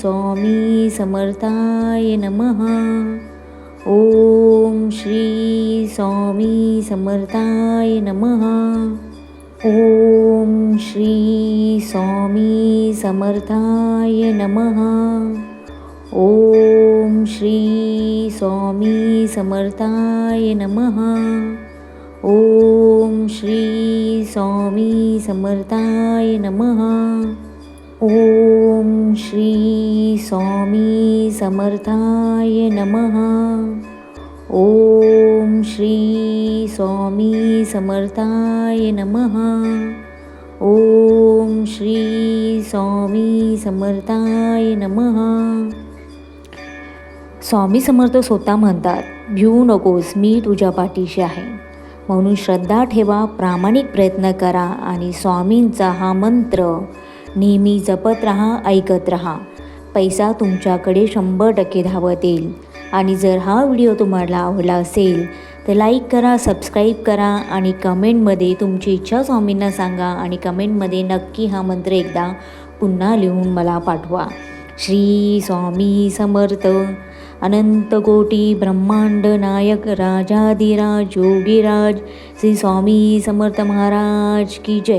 स्वामी समर्थाय नमः. ओम श्री स्वामी समर्थाय नमः. ओम श्री स्वामी समर्थाय नमः. ओम श्री स्वामी समर्थाय नमः. ओम श्री स्वामी समर्थाय नमः. ओम श्री स्वामी समर्थाय नमः. ओम श्री स्वामी समर्थाय नमः. ओम श्री स्वामी समर्थाय नमः. स्वामी समर्थ स्वतः म्हणतात, भिवू नकोस, मी तुझ्या पाठीशी आहे. म्हणून श्रद्धा ठेवा, प्रामाणिक प्रयत्न करा आणि स्वामींचा हा मंत्र नेहमी जपत राहा, ऐकत राहा. पैसा तुमच्याकडे 100% धावत येईल. आणि जर हा व्हिडिओ तुम्हाला आवडला असेल तर लाईक करा, सबस्क्राईब करा आणि कमेंटमध्ये तुमची इच्छा स्वामींना सांगा आणि कमेंटमध्ये नक्की हा मंत्र एकदा पुन्हा लिहून मला पाठवा. श्री स्वामी समर्थ. अनंत कोटी ब्रह्मांड नायक राजाधिराज योगीराज श्री स्वामी समर्थ महाराज की जय.